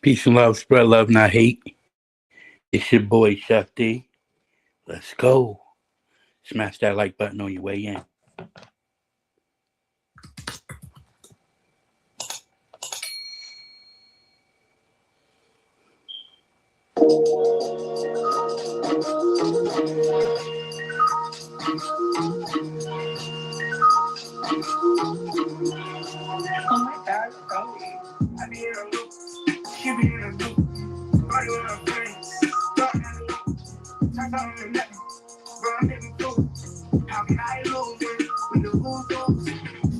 Peace and love, spread love, not hate. It's your boy Chef D. Let's go. Smash that like button on your way in. Oh my God, go. I be in a loop, she be in a loop. Party with her friends, dark in the loop. Talk on the neck, bro, I'm getting cool. How can I lose it with the voodoo?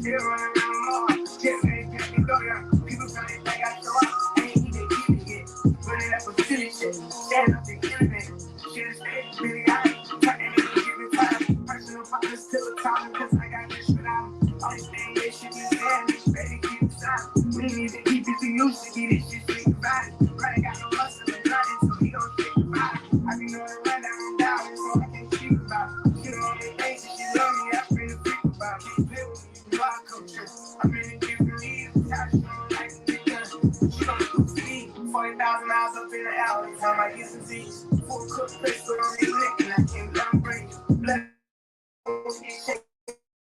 Still running around the mall, just ain't getting go down. People trying to think I show up, ain't even keeping it. Running up with silly shit, stand up and killing it. Shit is fake, really got it. Turning it and giving time. Personal problems still talking, cause I got this shit out. Only thing they should be saying is better keep it silent. We need to keep it to use to get this shit straight about it. Right, got no hustle and nothing, so we gon' stick about it. I be knowing run down down, so I can't keep about it. She on the face and she love me, I finna freak about it. Can't play with me, you know I come true. I'm in the different league, top strong like a big gun. She gon' do for me, 40,000 miles up in the alley, time I get some Z's. Full cook pistol on his neck, and I can't let him break. Blood,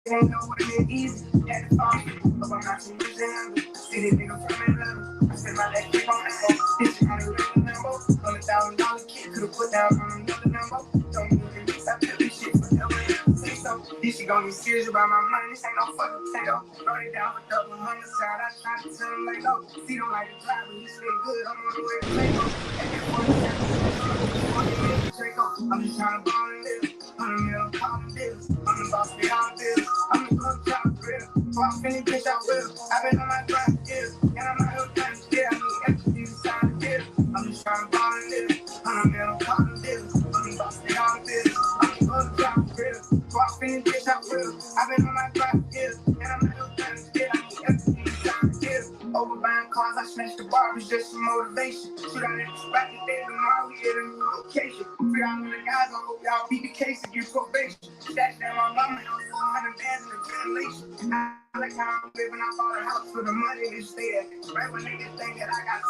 ain't know what it easy. Had to fall, but I'm not too much in. See this nigga from Atlanta. I spent my last trip on that hoe. This shit on the regular Lambo. $100,000 kid could've put down on another Lambo. Don't even release, I feel this shit forever and ever. Say so. This shit gon' be serious about my money. This ain't no fucking potato. Wrote it down for double homicide. I tried to tell him like no. See don't like the drive, but he stay good. I'm on the way to Play-Doh. At that 47, I'm just trying to ball and live. 100 mil, calling bills. I'm the boss, pay all bills. I'm the cook, chop grill. So I'm finna bitch, I will. I've been on my grind, yeah. And I'm not here trying to steal. I need everything to sign the deal. I'm just trying to ball and live. 100 mil, calling bills. I'm the boss, pay all bills. I'm the cook, chop grill. So I'm finna bitch, I will. I've been on my grind, yeah. And I'm not here trying to steal. I need everything to sign the deal. Over buying cars, I smashed the bar, it's just some motivation. Shoot out at the spot today, tomorrow we at a new location. Free out on the guys, I hope y'all beat the case and get probation. Stash down my mama house, 400 bands in the ventilation. I like how I'm living, I bought a house for the money to stay there. Right when niggas think that I got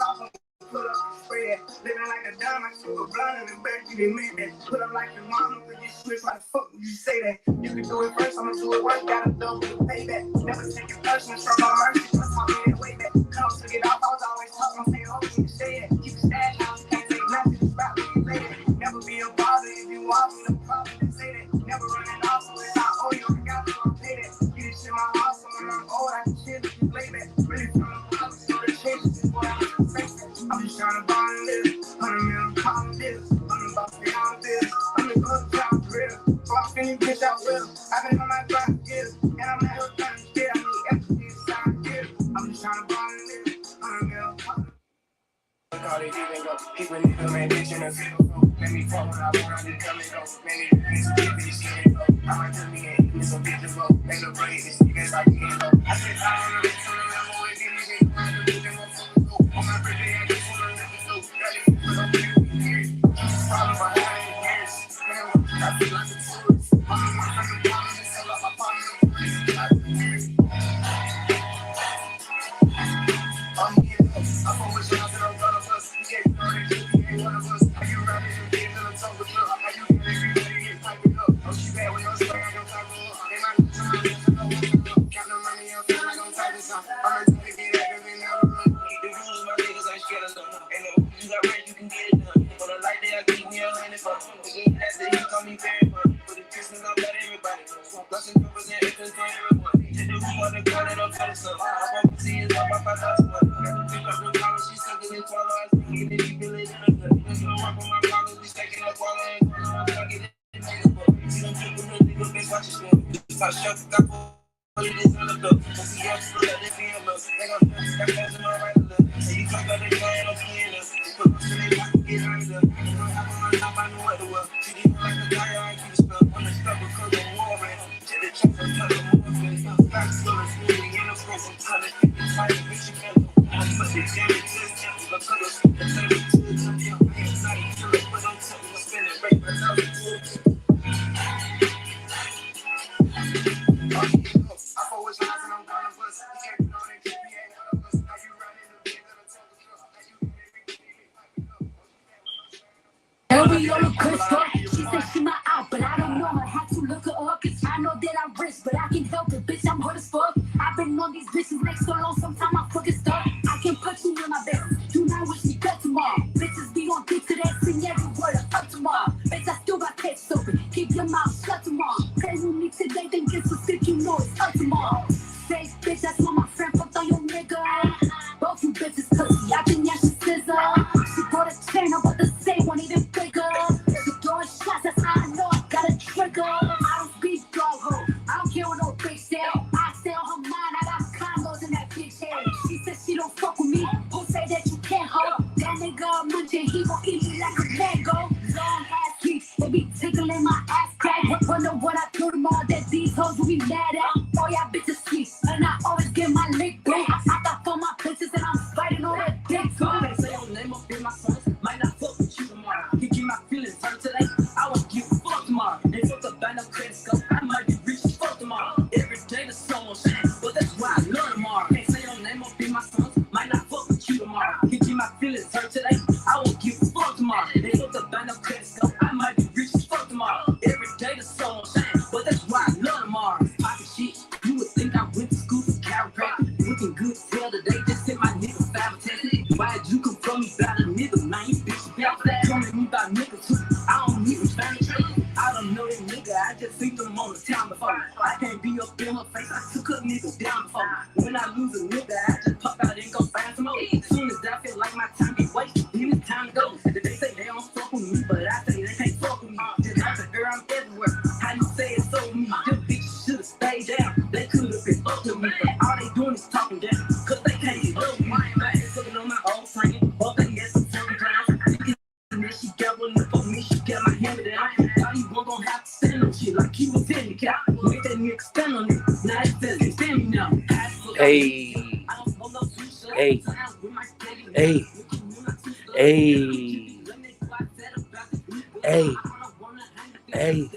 soft, put up and spread. Living like a dumb, I shoot a blunt in the back, you didn't make that. Put up like your mama, but you switch, why the fuck would you say that? You can do it first, I'ma do it work, gotta double the payback. Never take it personal, from my mercy, let's talk me that way back. Come to get off, I was always talking, I'm saying, oh, you can say that. Keep a stash house, can't take nothing, it's about when you lay that. Never be a bother if you want me, no problem to say that. Never running off, so it's not, oh, you already got me, I'll pay that. Get this shit my house, so when I'm old, I can chill and just lay back. Really from the bottom, so the changes is what I'm gonna face that. I'm just trying to ball and live, 100 mil, calling bills. I'm the boss, pay all bills. I'm the good job, real. So I'm finna bitch, I will. I've been on my grind, yeah. And I'm not here trying to get, I need everything to sign, yeah. I'm just trying to ball and live, 100 mil, calling. Call it even go. People nigga man bitch in the field. Let me fuck when I want, I just come and go. Many niggas get this shit and go. I might tell me it's a bitch to go. Make a break, this niggas like me and go. I said I don't know, it's on the level with these niggas. I'm gonna do them motherfuckers go. On my birthday, I just wanna let it go. Got it, but I'm getting years. Probably my 9 years. I feel like a tourist. I'm in my fucking problem and sell out my partner. I'm getting up. I'm always trying to run of us. Yeah, you know that you ain't one of us. Are you rapping and getting in the talk with love? Are you getting everybody get piping up? Oh, she bad with her spray, I don't talk with her. They might be trying to count the money, I'm feeling like I'm typing some. I'm ready to get active and never run. The rules, my niggas ain't scared of them. And the you got ready, you can get it done. For the light day, I keep me a hundred bucks. Again, that's the he call me very much. For the Christmas, I'm got everybody. Blessing covers and infants for everyone. Hit the room on the ground and I'm telling some. I want to see it up, I find out some. Pick up the collar, she sucking it, swallow. I think it, you feel it in the gut. There's no work on my collar, we stacking up while I ain't going on. I get it. You don't take a little nigga, bitch, watch your shit. Stop shuffling, got for it is on the bill. I see you so let it be a look. They gon' got fans in my right look. And you talk about the guy and I'm playing us. You put us in it, I can get under. You don't have on top, I know what the world. You need like a guy, I keep it stuck. On the stuff because I'm warring. Check the checks, I'm telling them more things. Back to the smoothie, in the front, I'm telling you. It's like a bitch, you can't look. I'm such a jammy to the temple. Look at us, I'm telling you to the temple. I ain't excited to it, but I'm telling you, I'm spinning right by now. I'm always rising, I'm gonna bust. You can't know that you ain't one of us. Are you running the big of the temple? fresh, but I can't help it, bitch, I'm hurt as fuck. I've been on these bitches next so long, sometimes I fucking stuck. I can put you in my bed, do not wish me good tomorrow. Bitches be on dick to that, sing every word of up tomorrow. Bitch, I still got text open, keep your mouth shut tomorrow. Play with me today, then get some stick, you know it's up tomorrow. Say, bitch, that's why my friend fucked on your nigga. Both you bitches pussy, I think yeah, she scissor. She bought a chain, I'm about to say one even bigger. She throwing shots, that's how I know I got a trigger. I don't speak dog hoe, I don't care what no bitch say. I stay on her mind, I got combos in that bitch head. She said she don't fuck with me, who say that you can't hold? That nigga munching, he gon' eat me like a mango. Long ass teeth, they be tickling my ass crack. Wonder what I told them all that these hoes will be mad at. Oh yeah, bitches sweet, and I always get my lick back. I got for my bitches and I'm fighting on that dick too. They say your name up in my songs, might not fuck with you tomorrow. Can keep my feelings hurt today, I won't give a fuck tomorrow. They fuck up by no credit score, I might be rich as fuck tomorrow. Every day the sun will shine, but that's why I love tomorrow. Can't say your name up in my songs, might not fuck with you tomorrow. Can keep my feelings hurt today, I won't give a fuck tomorrow. They fuck up by no credit score, I might be rich as fuck tomorrow. Every day the sun will shine, but that's why I love tomorrow. Pocket shit, you would think I went to school for chiropractic. Looking good as hell today, just hit my nigga 5 tested. Why'd you come from me about a nigga, man? You bitch, be out there. Come at me about niggas too, I don't need family trade. I don't know that nigga, I just seen them on the town before. I can't be up in her face, I took a nigga down before. When I lose a nigga, I just pop out and go find some more. Soon as I feel like my time be wasted, then it's time to go. They say they don't fuck with me, but I say they can't fuck with me. Just out the girl, I'm everywhere. How you say it's so me? Them bitches should've stayed down. They could've been up to me, but all they doing is talking down. Cause they can't get up with me. My ass looking on my old friend, both they get some fucking clowns. And then she got one up on me, she got my hand down. Thought he wasn't gonna have to stand on shit like he was handicapped. Make that nigga stand on it, now he says he stand me now. Hey, hey, hey, hey, hey, hey,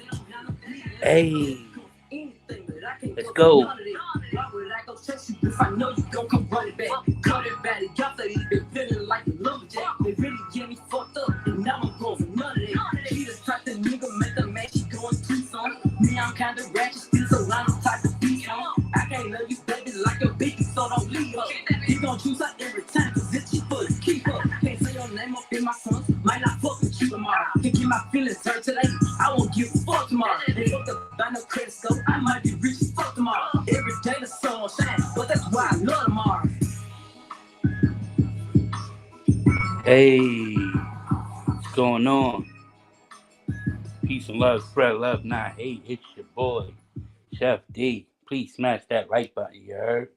hey. Let's go. If I know you gon' come run it back, cut it back, y'all say he been feeling like a lumberjack. They really get me fucked up, and now I'm going for none of that. She just tried to nigga make the match, she going too son. Me, I'm kinda ratchet, still so I'm the type of beat on. I can't love you, baby, like a baby, so don't leave her. He gon' choose her every time, cause it's cheap for the keep her. Can't say your name up in my songs, might not fuck with you tomorrow. Can keep my feelings hurt today, I won't give a fuck tomorrow. They fucked up by no credit score, I might be rich as fuck tomorrow. Every day the sun will shine, but that's why I love tomorrow. Hey, what's going on? Peace and love, spread love, not hate. It's your boy, Chef D. Please smash that like button, you heard?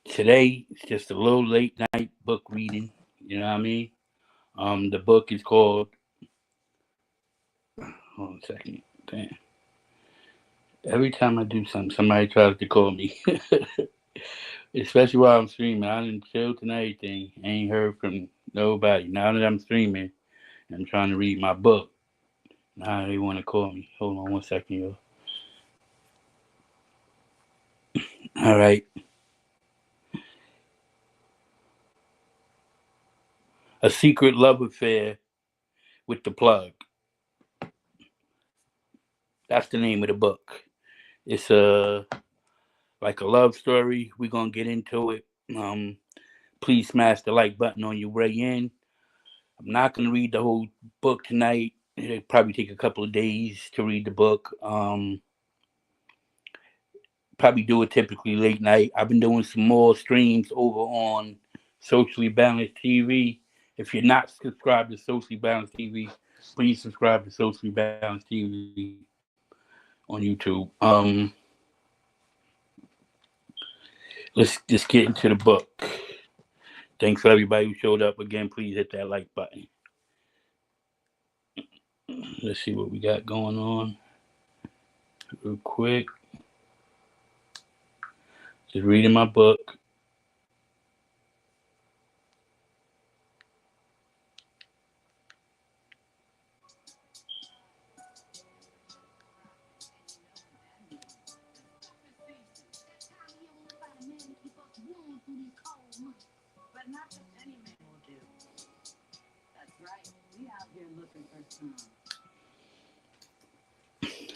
Today, it's just a little late night book reading, you know what I mean? The book is called, hold on a second, damn. Every time I do something, somebody tries to call me. Especially while I'm streaming. I done chilled and everything. Ain't heard from nobody. Now that I'm streaming, I'm trying to read my book. Now they want to call me. Hold on one second, yo. All right. A Secret Love Affair with the Plug. That's the name of the book. It's like a love story. We're gonna get into it. Please smash the like button on your way in. I'm not gonna read the whole book tonight. It'll probably take a couple of days to read the book. Probably do it typically late night. I've been doing some more streams over on Socially Balanced TV. If you're not subscribed to Socially Balanced TV, please subscribe to Socially Balanced TV on YouTube. Let's just get into the book. Thanks for everybody who showed up. Again, please hit that like button. Let's see what we got going on real quick. Just reading my book.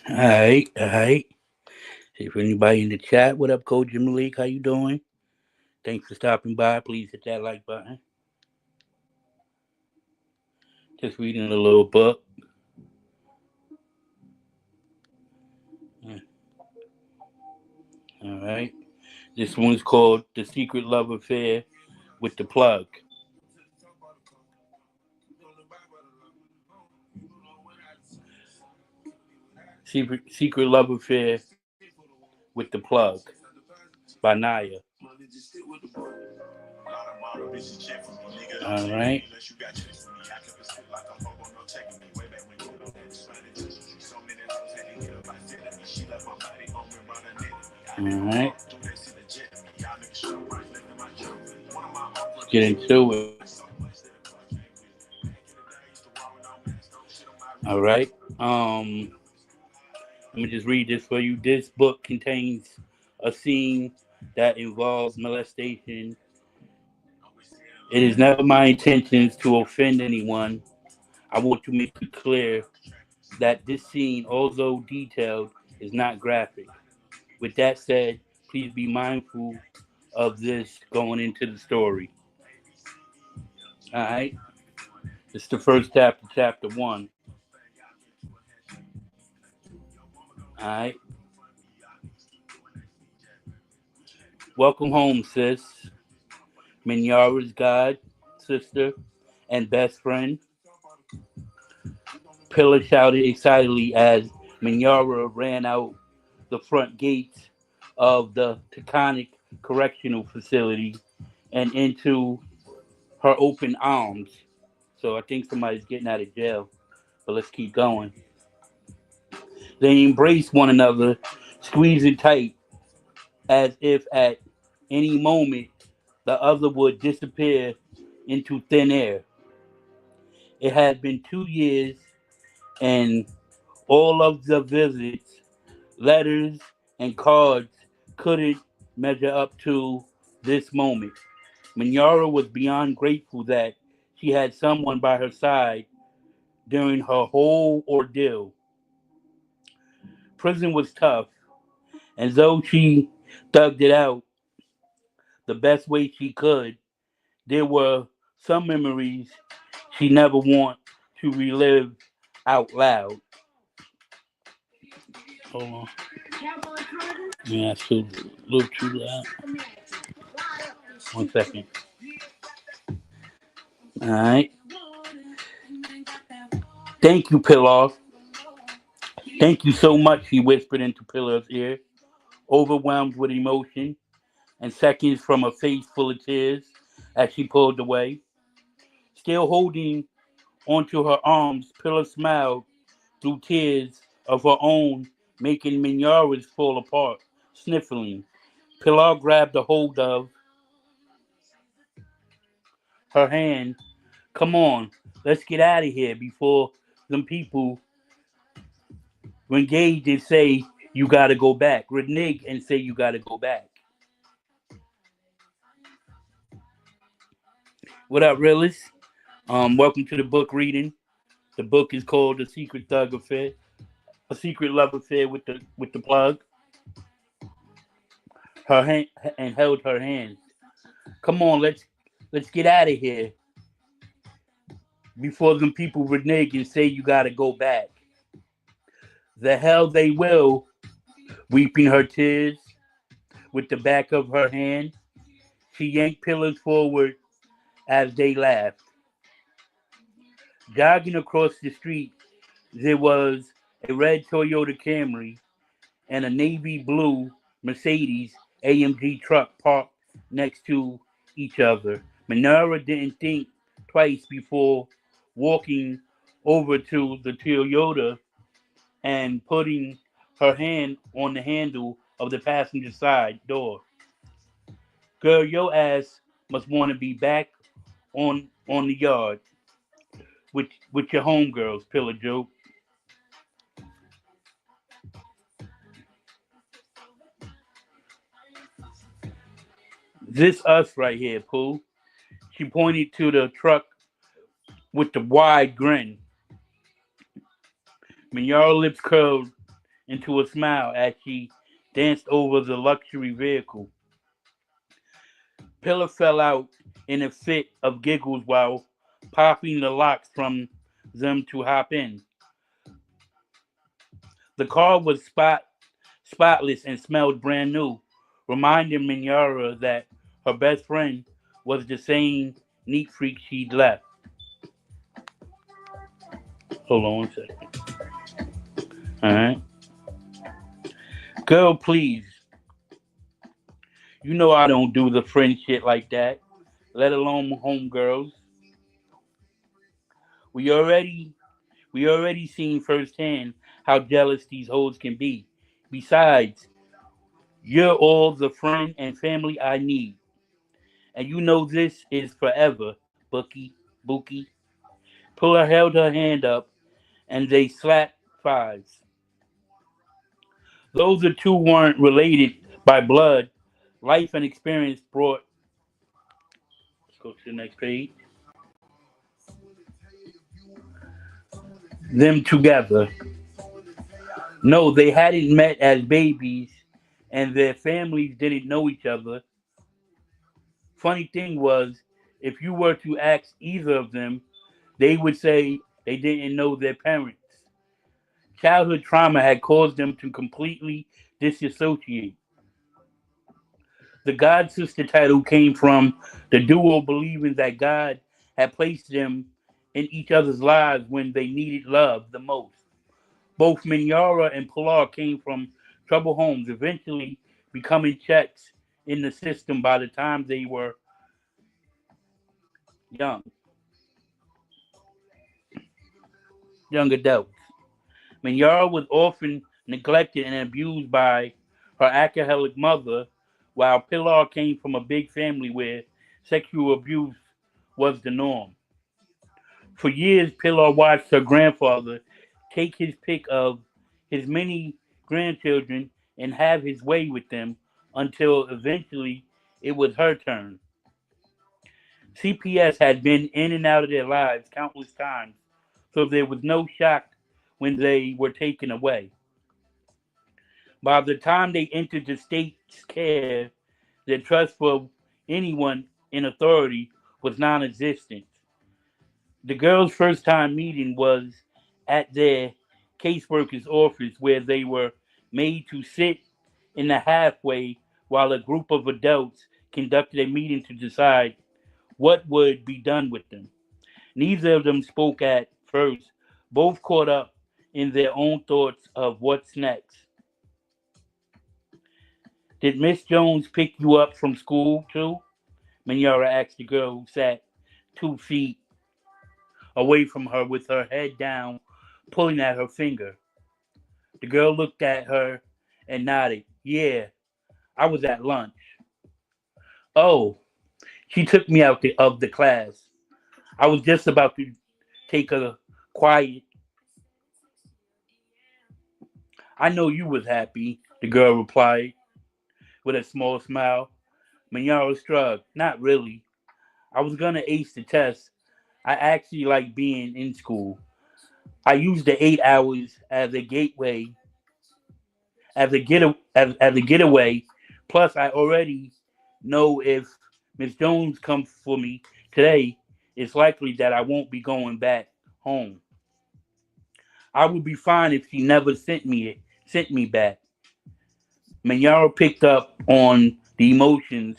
All right. See if anybody in the chat. What up, Coach Malik? How you doing? Thanks for stopping by. Please hit that like button. Just reading a little book. Yeah, all right. This one's called The Secret Love Affair with the Plug. Secret Love Affair with the Plug by Naya. All right. All right. Let's get into it. All right. Let me just read this for you. This book contains a scene that involves molestation. It is never my intentions to offend anyone. I want to make it clear that this scene, although detailed, is not graphic. With that said, please be mindful of this going into the story. All right. It's the first chapter, chapter one. All right. Welcome home, sis. Minyara's god, sister, and best friend. Pillar shouted excitedly as Minyara ran out the front gates of the Taconic Correctional Facility and into her open arms. So I think somebody's getting out of jail, but let's keep going. They embraced one another, squeezing tight, as if at any moment the other would disappear into thin air. It had been 2 years, and all of the visits, letters, and cards couldn't measure up to this moment. Minyara was beyond grateful that she had someone by her side during her whole ordeal. Prison was tough, and though she thugged it out the best way she could, there were some memories she never want to relive out loud. Hold on. Yeah, it's a little too loud. 1 second. All right. Thank you, Pillar. Thank you so much, he whispered into Pillar's ear, overwhelmed with emotion and seconds from a face full of tears as she pulled away. Still holding onto her arms, Pillar smiled through tears of her own, making Minyara's fall apart, sniffling. Pilar grabbed a hold of her hand. Come on, let's get out of here before some people engage and say you gotta go back. Renege and say you gotta go back. What up, realists? Welcome to the book reading. The book is called The Secret Thug Affair, a secret love affair with the plug. Her hand and held her hand. Come on, let's get out of here before them people renege and say you gotta go back. The hell they will, weeping her tears with the back of her hand. She yanked Pillars forward as they laughed. Jogging across the street, there was a red Toyota Camry and a navy blue Mercedes AMG truck parked next to each other. Minerva didn't think twice before walking over to the Toyota and putting her hand on the handle of the passenger side door. Girl, your ass must want to be back on the yard with your homegirls, Pillar Joe. This us right here, Pooh. She pointed to the truck with the wide grin. Minyara lips curled into a smile as she danced over the luxury vehicle. Pillar fell out in a fit of giggles while popping the locks from them to hop in. The car was spotless and smelled brand new, reminding Minyara that her best friend was the same neat freak she'd left. Hold on one second. Alright. Girl, please. You know I don't do the friend shit like that, let alone homegirls. We already we already seen firsthand how jealous these hoes can be. Besides, you're all the friend and family I need. And you know this is forever, Bookie. Puller held her hand up and they slapped fives. Those the two weren't related by blood. Life and experience brought, let's go to the next page, them together. No, they hadn't met as babies and their families didn't know each other. Funny thing was, if you were to ask either of them, they would say they didn't know their parents. Childhood trauma had caused them to completely disassociate. The God sister title came from the duo believing that God had placed them in each other's lives when they needed love the most. Both Minyara and Pilar came from troubled homes, eventually becoming checks in the system by the time they were young, young adults. Minyara was often neglected and abused by her alcoholic mother, while Pilar came from a big family where sexual abuse was the norm. For years, Pilar watched her grandfather take his pick of his many grandchildren and have his way with them until eventually it was her turn. CPS had been in and out of their lives countless times, so there was no shock when they were taken away. By the time they entered the state's care, their trust for anyone in authority was non existent. The girls' first time meeting was at their caseworker's office, where they were made to sit in the halfway while a group of adults conducted a meeting to decide what would be done with them. Neither of them spoke at first, both caught up in their own thoughts of what's next. Did Miss Jones pick you up from school too? Minyara asked the girl who sat 2 feet away from her with her head down, pulling at her finger. The girl looked at her and nodded. Yeah, I was at lunch. Oh, she took me out of the class. I was just about to take a quiet. I know you was happy, the girl replied with a small smile. Minyara shrugged. Not really. I was gonna ace the test. I actually like being in school. I used the 8 hours as a gateway, as a getaway. Plus, I already know if Miss Jones comes for me today, it's likely that I won't be going back home. I would be fine if she never sent me back. Manyara picked up on the emotions,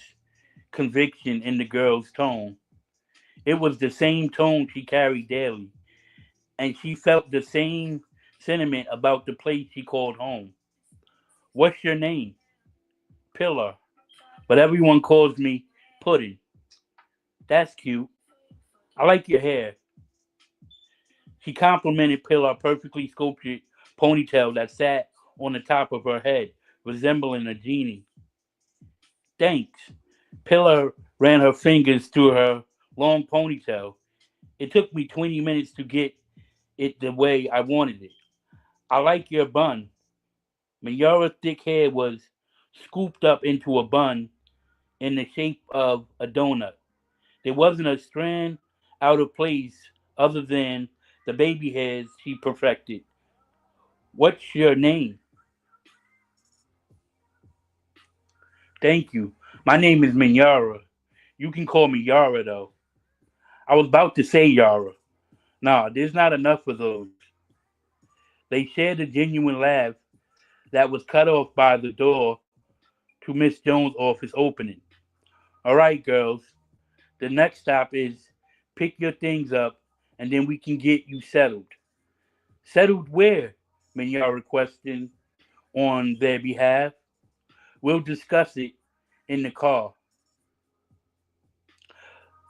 conviction in the girl's tone. It was the same tone she carried daily, and she felt the same sentiment about the place she called home. What's your name? Pillar, but everyone calls me Pudding. That's cute. I like your hair. She complimented Pillar perfectly sculpted ponytail that sat on the top of her head, resembling a genie. Thanks. Pillar ran her fingers through her long ponytail. It took me 20 minutes to get it the way I wanted it. I like your bun. Mayara's thick hair was scooped up into a bun in the shape of a donut. There wasn't a strand out of place other than the baby hairs she perfected. What's your name? Thank you. My name is Minyara. You can call me Yara, though. I was about to say Yara. Nah, there's not enough of those. They shared a genuine laugh that was cut off by the door to Miss Jones' office opening. All right, girls. The next stop is pick your things up and then we can get you settled. Settled where? Minyara questioned on their behalf. We'll discuss it in the car.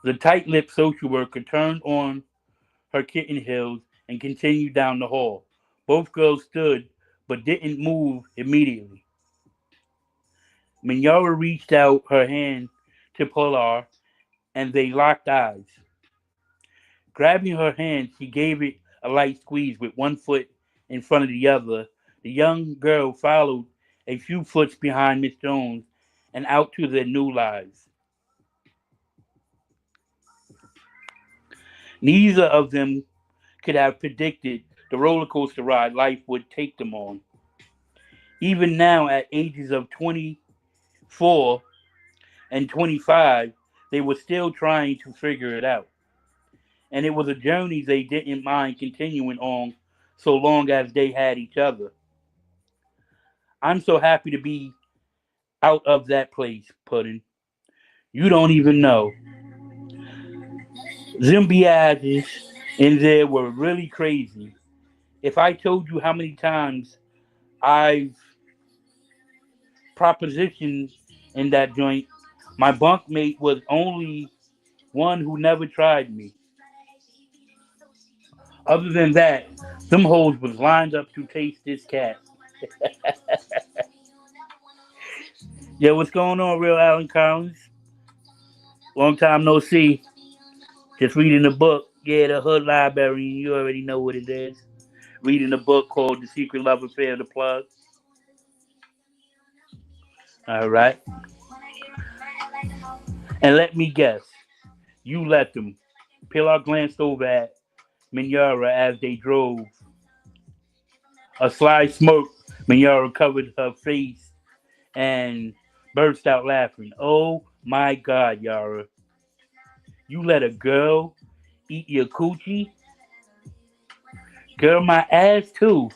The tight lipped social worker turned on her kitten heels and continued down the hall. Both girls stood but didn't move immediately. Minyara reached out her hand to Pilar and they locked eyes. Grabbing her hand, she gave it a light squeeze with one foot in front of the other. The young girl followed a few foot behind Miss Jones and out to their new lives. Neither of them could have predicted the roller coaster ride life would take them on. Even now, at ages of 24 and 25, they were still trying to figure it out. And it was a journey they didn't mind continuing on so long as they had each other. I'm so happy to be out of that place, Puddin'. You don't even know. Zimbiads in there were really crazy. If I told you how many times I've propositioned in that joint, my bunkmate was only one who never tried me. Other than that, them hoes was lined up to taste this cat. Yeah, what's going on, real Alan Collins? Long time no see. Just reading a book. Yeah, the Hood Librarian. You already know what it is. Reading a book called The Secret Love Affair of the Plug. All right. And let me guess. You let them. Pilar glanced over at Minyara as they drove. A sly smirk. Minyara covered her face and burst out laughing. Oh my God, Yara. You let a girl eat your coochie? Girl, my ass too.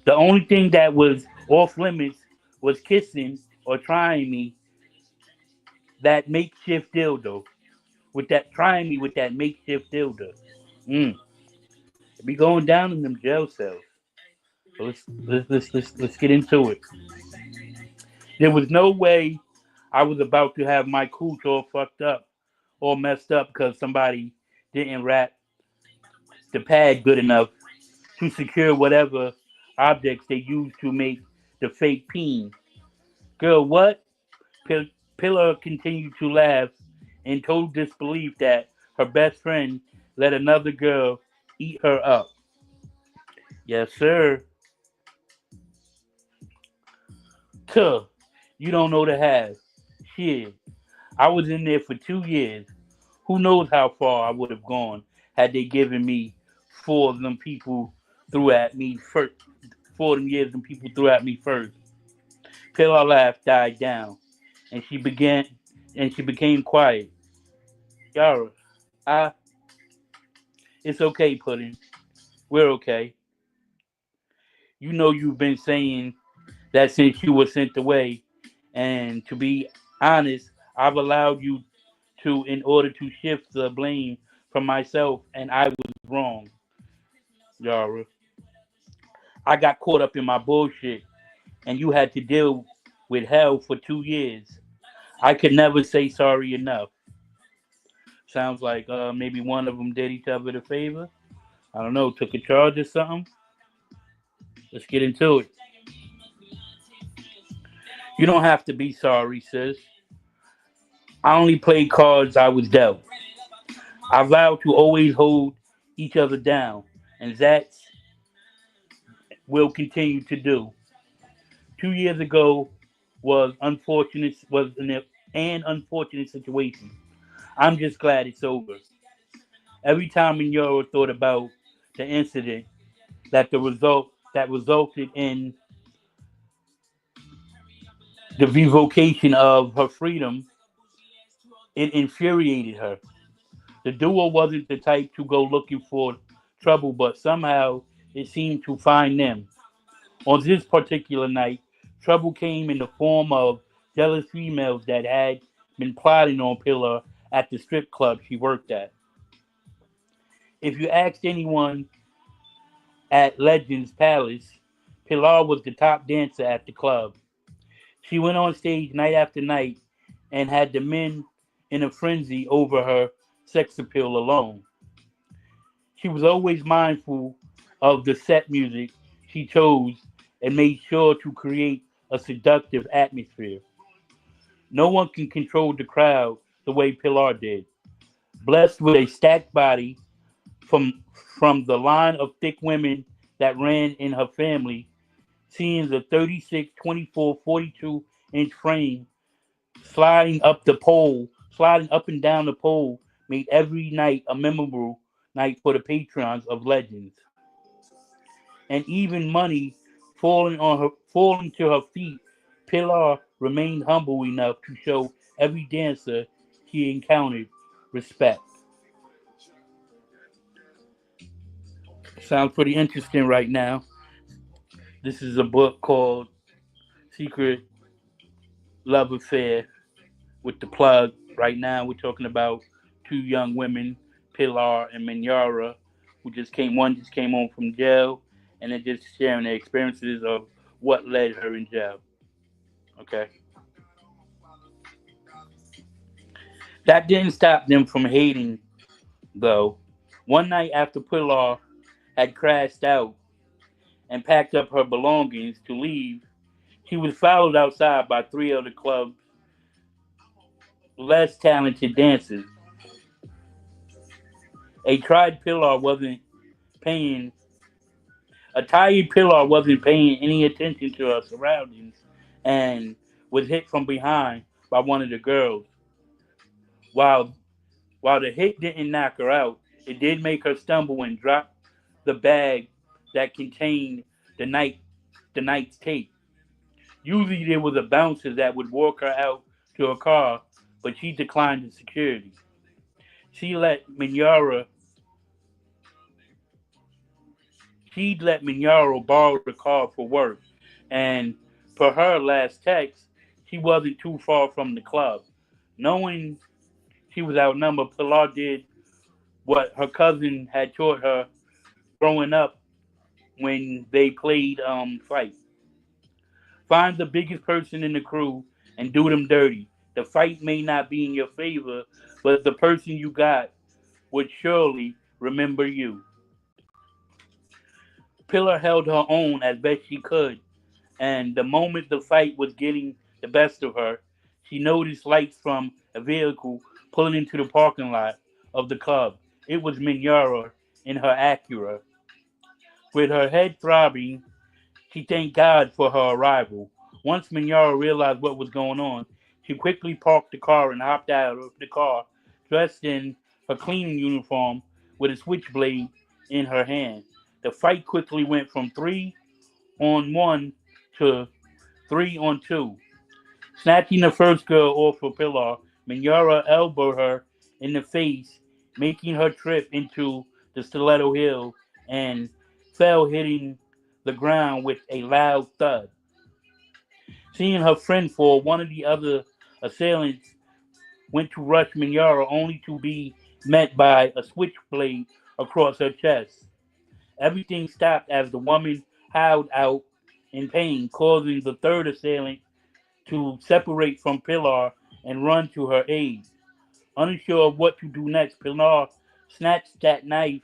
The only thing that was off limits was kissing or trying me that makeshift dildo. With that trying me with that makeshift dildo. Mm. Be going down in them jail cells. So let's get into it. There was no way I was about to have my cooch all fucked up, all messed up because somebody didn't wrap the pad good enough to secure whatever objects they used to make the fake peen. Girl, what? Pillar continued to laugh in total disbelief that her best friend let another girl eat her up. Yes, sir. Tuh, you don't know the half. Shit, I was in there for 2 years. Who knows how far I would have gone had they given me four of them people threw at me first. 4 of them years and people threw at me first. Pillar laugh died down, and she became quiet. Yara, I, it's okay, Pudding. We're okay. You know you've been saying that since you were sent away, and to be honest, I've allowed you to in order to shift the blame from myself, and I was wrong, Yara. I got caught up in my bullshit, and you had to deal with hell for 2 years. I could never say sorry enough. Sounds like maybe one of them did each other a favor. I don't know, took a charge or something. Let's get into it. You don't have to be sorry, sis. I only played cards I was dealt. I vowed to always hold each other down, and that will continue to do. 2 years ago was an unfortunate situation. I'm just glad it's over. Every time in Euro thought about the incident that resulted in The revocation of her freedom, it infuriated her. The duo wasn't the type to go looking for trouble, but somehow it seemed to find them. On this particular night, trouble came in the form of jealous females that had been plotting on Pillar at the strip club she worked at. If you asked anyone at Legends Palace, Pilar was the top dancer at the club. She went on stage night after night and had the men in a frenzy over her sex appeal alone. She was always mindful of the set music she chose and made sure to create a seductive atmosphere. No one can control the crowd the way Pilar did. Blessed with a stacked body from the line of thick women that ran in her family, seeing the 36, 24, 42-inch frame sliding up and down the pole made every night a memorable night for the patrons of Legends. And even money falling to her feet, Pilar remained humble enough to show every dancer she encountered respect. Sounds pretty interesting right now. This is a book called Secret Love Affair with the plug. Right now we're talking about two young women, Pilar and Minyara, who one just came home from jail and they're just sharing their experiences of what led her in jail. Okay. That didn't stop them from hating, though. One night after Pilar had crashed out and packed up her belongings to leave, she was followed outside by three of the club's less talented dancers. A tried Pilar wasn't paying a tired Pilar wasn't paying any attention to her surroundings and was hit from behind by one of the girls. While while the hit didn't knock her out, it did make her stumble and drop the bag that contained the night the night's tape. Usually there was a bouncer that would walk her out to her car, but she declined the security. She let Minyara she'd let Minyara borrow the car for work, and per her last text, she wasn't too far from the club. Knowing she was outnumbered, Pilar did what her cousin had taught her growing up when they played fight. Find the biggest person in the crew and do them dirty. The fight may not be in your favor, but the person you got would surely remember you. Pillar held her own as best she could, and the moment the fight was getting the best of her, she noticed lights from a vehicle pulling into the parking lot of the club. It was Minyara in her Acura. With her head throbbing, she thanked God for her arrival. Once Minyara realized what was going on, she quickly parked the car and hopped out of the car, dressed in her cleaning uniform with a switchblade in her hand. The fight quickly went from 3-on-1 to 3-on-2. Snatching the first girl off her pillar, Minyara elbowed her in the face, making her trip into the stiletto hill and fell, hitting the ground with a loud thud. Seeing her friend fall, one of the other assailants went to rush Minyara only to be met by a switchblade across her chest. Everything stopped as the woman howled out in pain, causing the third assailant to separate from Pilar and run to her aid. Unsure of what to do next, Pilar snatched that knife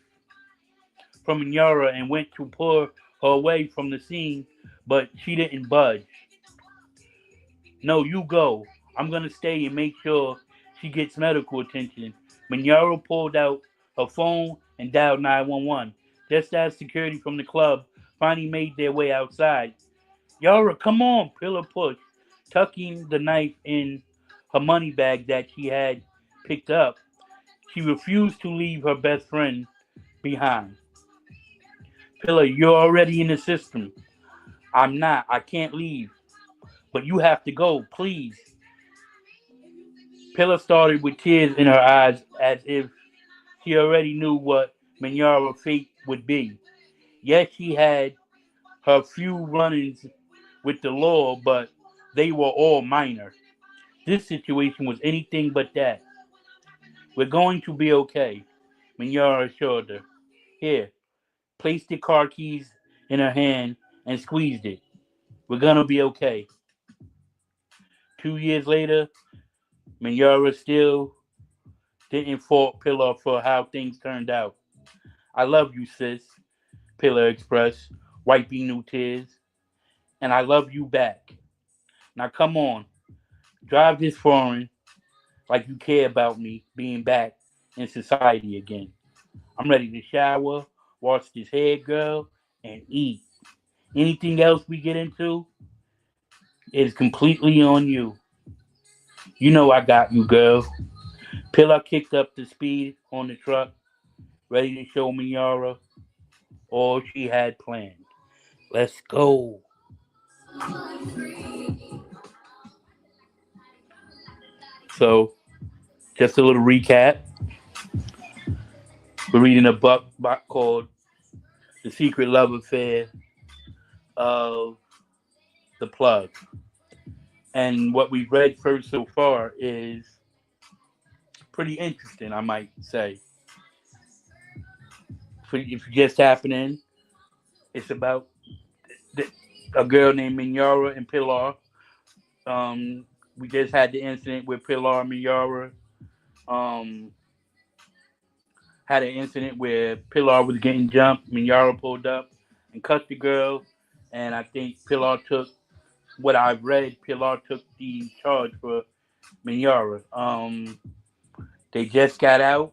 from Minyara and went to pull her away from the scene, but she didn't budge. No, you go. I'm gonna stay and make sure she gets medical attention. Minyara pulled out her phone and dialed 911. Just as security from the club finally made their way outside, Yara, come on, Pillar pushed, tucking the knife in her money bag that she had picked up. She refused to leave her best friend behind. Pillar, you're already in the system. I'm not. I can't leave. But you have to go, please. Pillar started with tears in her eyes as if she already knew what Minyara's fate would be. Yes, she had her few run-ins with the law, but they were all minor. This situation was anything but that. We're going to be okay, Minyara assured her. Here, placed the car keys in her hand and squeezed it. We're gonna be okay. 2 years later, Minyara still didn't fault Pillar for how things turned out. I love you, sis, Pillar expressed, wiping new tears. And I love you back. Now come on, drive this foreign like you care about me being back in society again. I'm ready to shower, wash this head, girl, and eat. Anything else we get into is completely on you. You know I got you, girl. Pillar kicked up the speed on the truck, ready to show Minyara all she had planned. Let's go. So, just a little recap. We're reading a book called The Secret Love Affair of the Plug. And what we've read first so far is pretty interesting, I might say. If you just happening, it's about a girl named Minyara and Pilar. We just had the incident with Pilar and Minyara. Um, had an incident where Pilar was getting jumped. Minyara pulled up and cut the girl. And I think Pilar took what I've read. Pilar took the charge for Minyara. They just got out.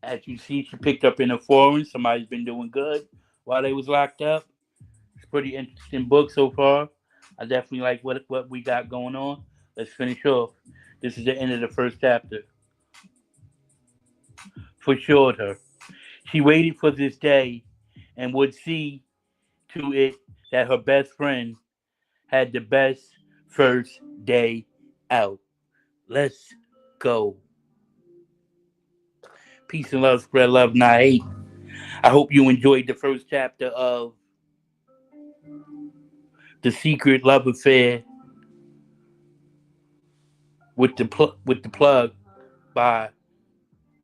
As you see, she picked up in a foreign. Somebody's been doing good while they was locked up. It's a pretty interesting book so far. I definitely like what we got going on. Let's finish off. This is the end of the first chapter. For sure, her. She waited for this day and would see to it that her best friend had the best first day out. Let's go. Peace and love, spread love, not hate. I hope you enjoyed the first chapter of The Secret Love Affair with the plug by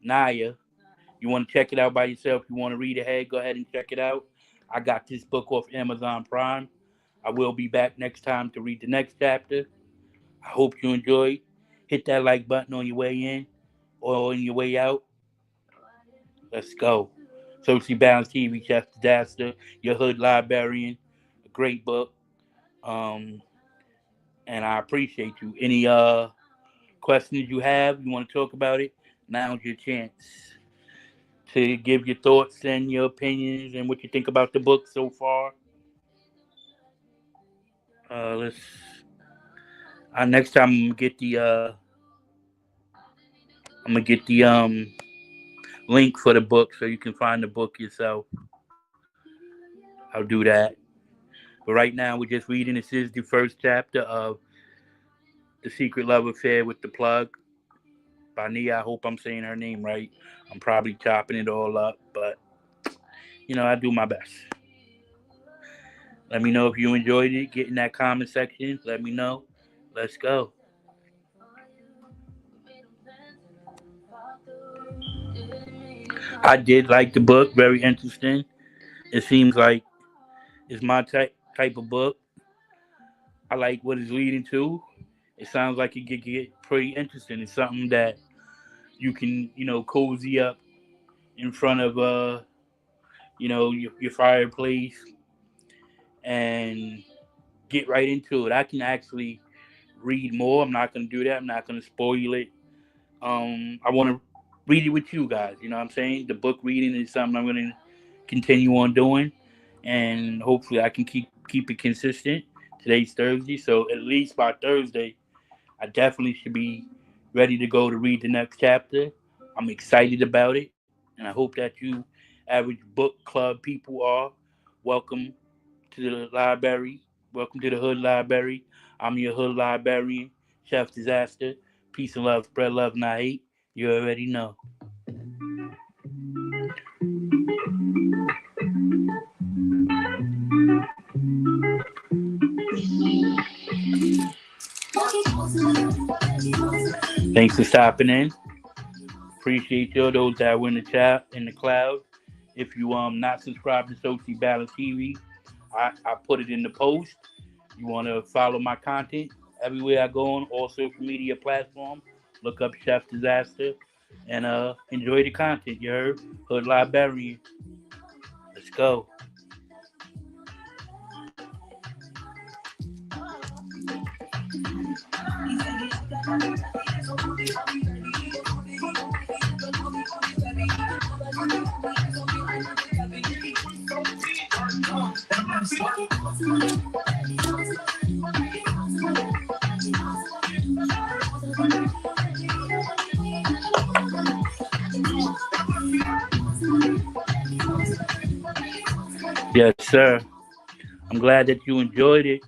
Naya. You want to check it out by yourself? You want to read ahead? Go ahead and check it out. I got this book off Amazon Prime. I will be back next time to read the next chapter. I hope you enjoyed. Hit that like button on your way in or on your way out. Let's go. Socially Balanced TV, Chef Disaster, Your Hood Librarian. A great book. Um, and I appreciate you. Any questions you have, you want to talk about it, now's your chance to give your thoughts and your opinions and what you think about the book so far. Let's. Next time I'm gonna get the link for the book so you can find the book yourself. I'll do that. But right now we're just reading. This is the first chapter of The Secret Love Affair with the Plug by Nia. I hope I'm saying her name right. I'm probably chopping it all up, but I do my best. Let me know if you enjoyed it. Get in that comment section. Let me know. Let's go. I did like the book. Very interesting. It seems like it's my type of book. I like what it's leading to. It sounds like it could get pretty interesting. It's something that you can, cozy up in front of your fireplace and get right into it. I can actually read more. I'm not gonna do that. I'm not gonna spoil it. I want to read it with you guys. You know what I'm saying? The book reading is something I'm gonna continue on doing, and hopefully I can keep it consistent. Today's Thursday, so at least by Thursday, I definitely should be ready to go to read the next chapter. I'm excited about it, and I hope that you average book club people are welcome to the library. Welcome to the Hood Library. I'm your hood librarian, Chef Disaster. Peace and love, spread love, not hate. You already know. Thanks for stopping in. Appreciate you, those that were in the chat in the cloud. If you not subscribed to Social Balance TV, I put it in the post. You want to follow my content everywhere I go on all social media platforms. Look up Chef Disaster and enjoy the content. You heard? Hood Librarian. Let's go. Yes, sir. I'm glad that you enjoyed it.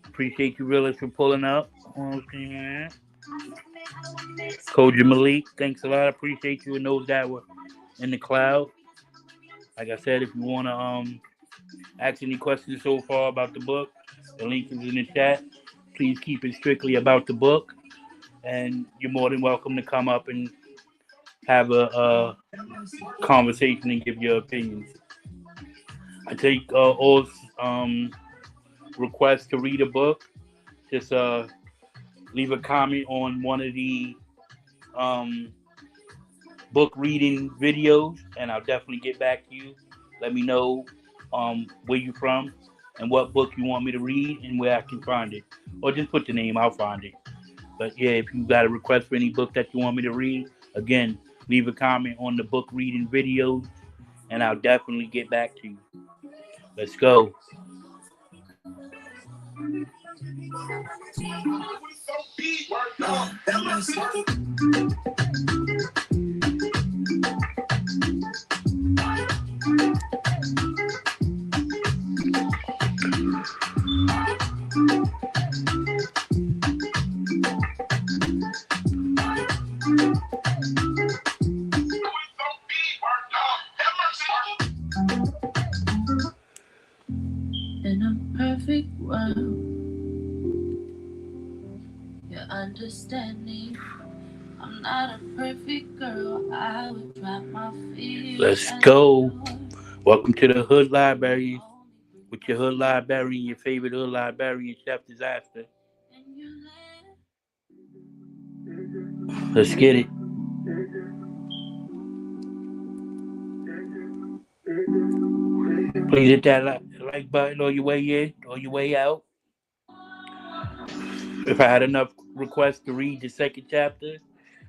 Appreciate you, Realist, for pulling up. Koji Malik, thanks a lot. I appreciate you and those that were in the cloud. Like I said, if you want to ask any questions so far about the book, the link is in the chat. Please keep it strictly about the book, and you're more than welcome to come up and have a conversation and give your opinions. I take all requests to read a book. Just leave a comment on one of the um, book reading videos, and I'll definitely get back to you. Let me know where you're from and what book you want me to read and where I can find it. Or just put the name, I'll find it. But yeah, if you got a request for any book that you want me to read, again, leave a comment on the book reading videos, and I'll definitely get back to you. Let's go. In a perfect world, your understanding. I'm not a perfect girl. I would drop my fears. Let's go. Welcome to the Hood Library with your Hood Librarian, your favorite Hood Librarian, Chef Disaster. Let's get it. Please hit that like button on your way in or your way out. If I had enough requests to read the second chapter,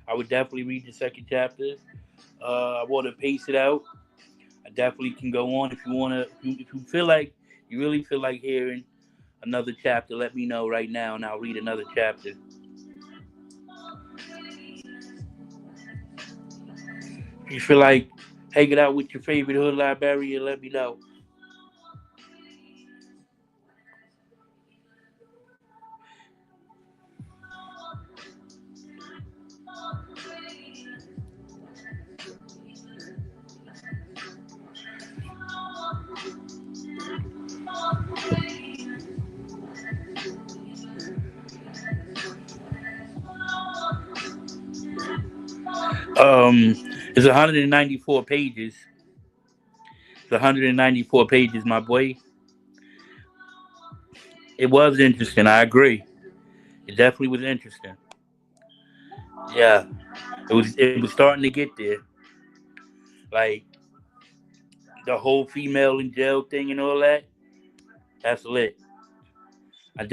I would definitely read the second chapter. I want to pace it out. I definitely can go on if you want to. If you feel like you really feel like hearing another chapter, let me know right now, and I'll read another chapter. If you feel like hanging out with your favorite hood librarian, let me know. It's 194 pages. It's 194 pages, my boy. It was interesting. I agree. It definitely was interesting. Yeah, it was starting to get there. Like the whole female in jail thing and all that. That's lit. I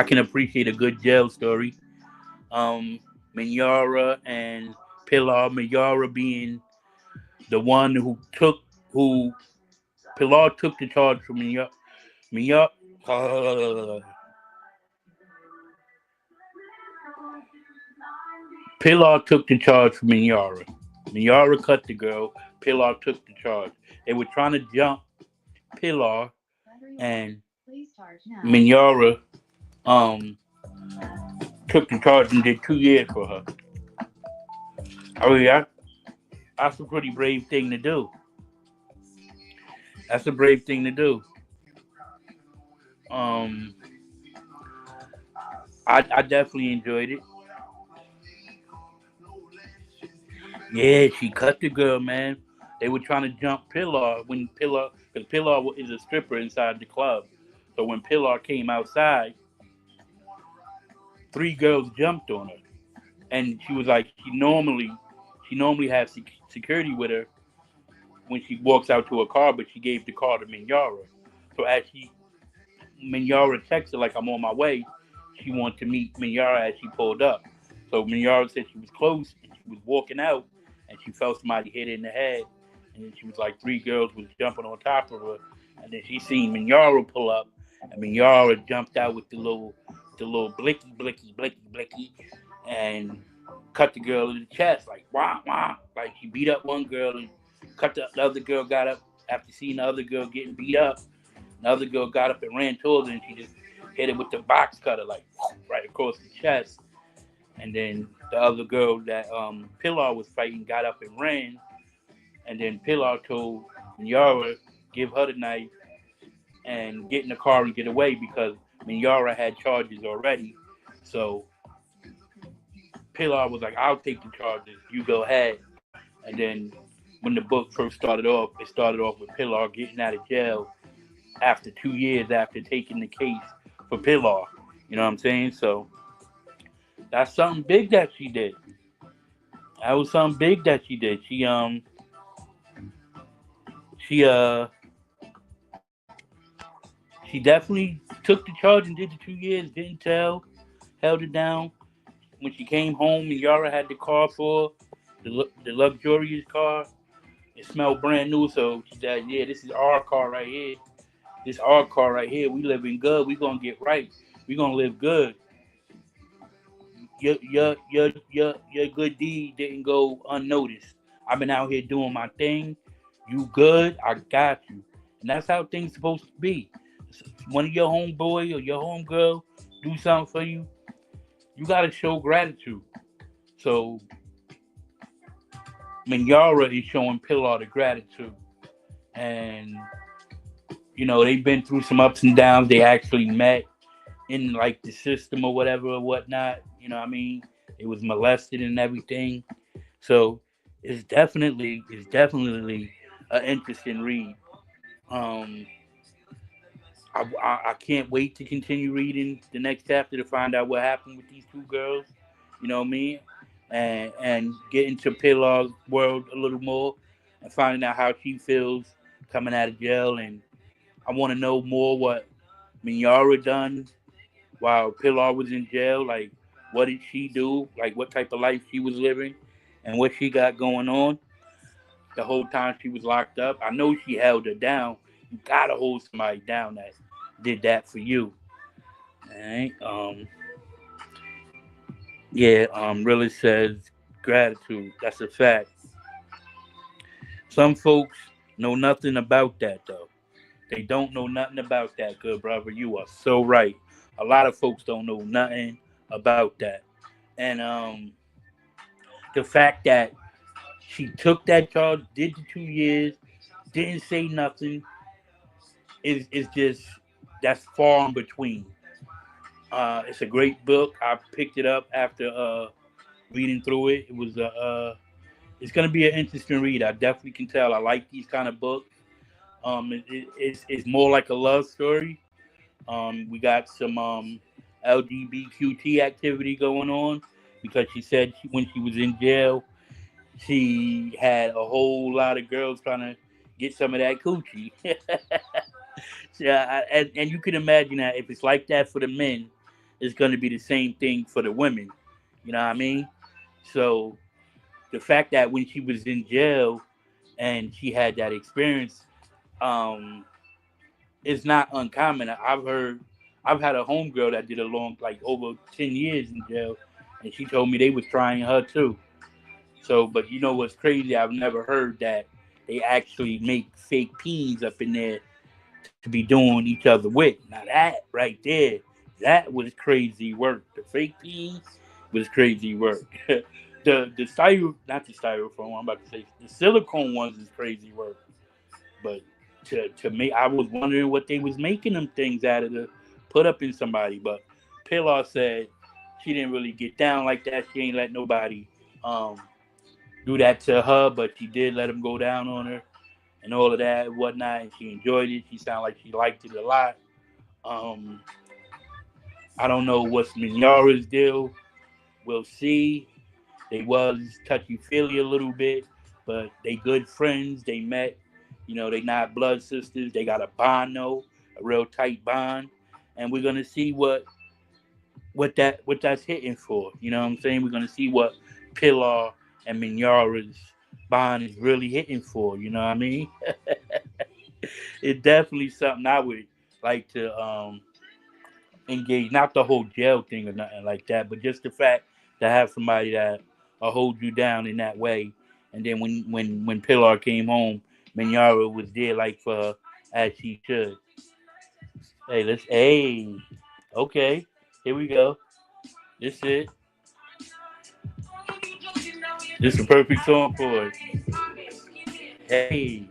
can appreciate a good jail story. Minyara and Pilar. Minyara being the one who Pilar took the charge from Minyara. Minyara. Pilar took the charge from Minyara. Minyara cut the girl. Pilar took the charge. They were trying to jump Pilar, and Minyara um, took the charge and did 2 years for her. I mean, that's a pretty brave thing to do. That's a brave thing to do. Um, I definitely enjoyed it. Yeah, she cut the girl, man. They were trying to jump Pilar when Pilar, because Pilar is a stripper inside the club. So when Pilar came outside, three girls jumped on her, and she was like, she normally has security with her when she walks out to a car, but she gave the car to Minyara. So as Minyara texted like I'm on my way, she wanted to meet Minyara as she pulled up. So Minyara said she was close and she was walking out and she felt somebody hit her in the head. And then she was like three girls was jumping on top of her. And then she seen Minyara pull up and Minyara jumped out with the little blicky blicky blicky blicky and cut the girl in the chest like wah wah. Like she beat up one girl and cut the other girl got up after seeing the other girl getting beat up. The other girl got up and ran towards her, and she just hit it with the box cutter, like right across the chest. And then the other girl that Pilar was fighting got up and ran. And then Pilar told Minyara give her the knife and get in the car and get away because Minyara had charges already. So Pilar was like, "I'll take the charges. You go ahead." And then when the book first started off, it started off with Pilar getting out of jail after 2 years after taking the case for Pilar. You know what I'm saying? So that's something big that she did. That was something big that she did. She definitely took the charge and did the 2 years, didn't tell, held it down. When she came home and Yara had the car for her, the luxurious car, it smelled brand new. So she said, "Yeah, this is our car right here. This our car right here. We living good. We gonna get right. We gonna live good. Your good deed didn't go unnoticed. I've been out here doing my thing. You good? I got you." And that's how things supposed to be. One of your homeboy or your homegirl do something for you, you gotta show gratitude. So Minyara is showing Pilar the gratitude, and they've been through some ups and downs. They actually met in like the system or whatever or whatnot. You know what I mean? It was molested and everything. So it's definitely an interesting read. Um, I can't wait to continue reading the next chapter to find out what happened with these two girls. You know what I mean? And get into Pilar's world a little more and finding out how she feels coming out of jail. And I want to know more what Minyara done while Pilar was in jail. Like, what did she do? Like, what type of life she was living and what she got going on the whole time she was locked up. I know she held her down. You gotta hold somebody down that did that for you. All right. Yeah. Really says gratitude. That's a fact. Some folks know nothing about that though. They don't know nothing about that, good brother. You are so right. A lot of folks don't know nothing about that. And the fact that she took that charge, did the 2 years, didn't say nothing, is just that's far in between. It's a great book. I picked it up after reading through it. It's gonna be an interesting read. I definitely can tell. I like these kind of books. It's more like a love story. We got some LGBTQT activity going on because she said when she was in jail, she had a whole lot of girls trying to get some of that coochie. Yeah, and you can imagine that if it's like that for the men, it's going to be the same thing for the women. You know what I mean? So the fact that when she was in jail and she had that experience, um, it's not uncommon. I've had a homegirl that did a long, like over 10 years in jail, and she told me they was trying her too. So, but you know what's crazy? I've never heard that they actually make fake peens up in there to be doing each other with. Now that right there That was crazy work. The fake pee was crazy work. The styro, not the styrofoam. I'm about to say the silicone ones is crazy work. But to me, I was wondering what they was making them things out of to put up in somebody. But Pilar said she didn't really get down like that. She ain't let nobody um, do that to her, but she did let him go down on her and all of that and whatnot. And she enjoyed it. She sounded like she liked it a lot. Um, I don't know what's Mignara's deal. We'll see. They was touchy feely a little bit, but they good friends. They met. You know, they not blood sisters. They got a bond though, a real tight bond, and we're gonna see what that's hitting for. You know what I'm saying? We're gonna see what Pilar and Mignara's bond is really hitting for. You know what I mean? It's definitely something I would like to engage. Not the whole jail thing or nothing like that, but just the fact to have somebody that will hold you down in that way. And then when Pilar came home, Minyara was there like for her as she should. Hey, okay, here we go. This it. This is a perfect song for it. Hey,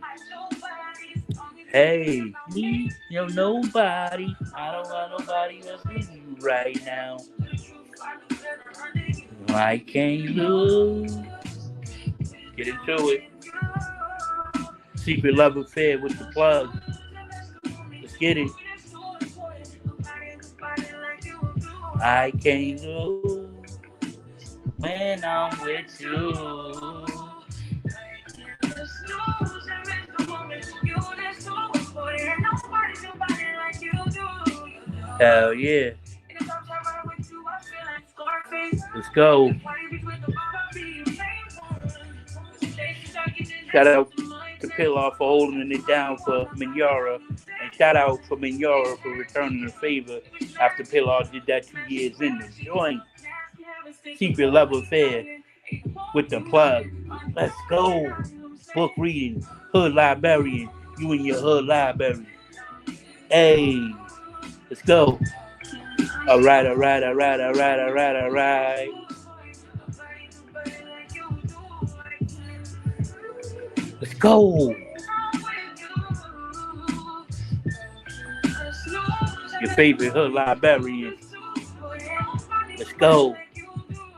hey, me, you know nobody. I don't want nobody else with you right now. I can't lose. Get into it. Secret love affair with the plug. Let's get it. I can't lose when I'm with you. Hell yeah. Let's go. Shout out to Pilar for holding it down for Minyara. And shout out for Minyara for returning the favor after Pilar did that 2 years in the joint. Secret love affair with the plug. Let's go. Book reading. Hood librarian. You and your hood library. Hey. Let's go. Alright, alright, alright, alright, alright, alright. Let's go. Your favorite hood librarian. Let's go.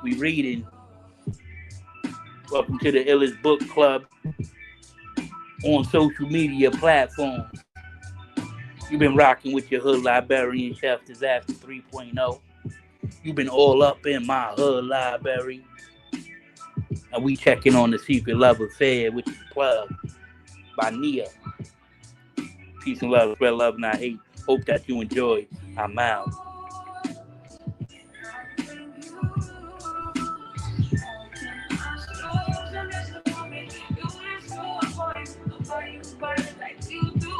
We reading. Welcome to the illest book club on social media platforms. You've been rocking with your hood librarian, Chef Disaster 3.0. You've been all up in my hood library. And we checking on the secret love affair with the plug by Nia. Peace and love, spread love, not hate. Hope that you enjoy. I'm out.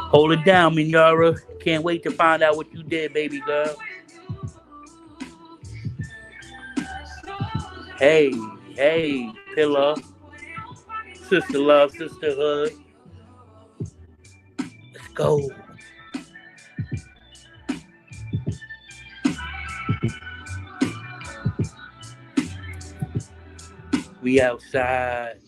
Hold it down, Minyara. Can't wait to find out what you did, baby girl. Hey, hey, Pillar. Sister love, sisterhood. Let's go. We outside.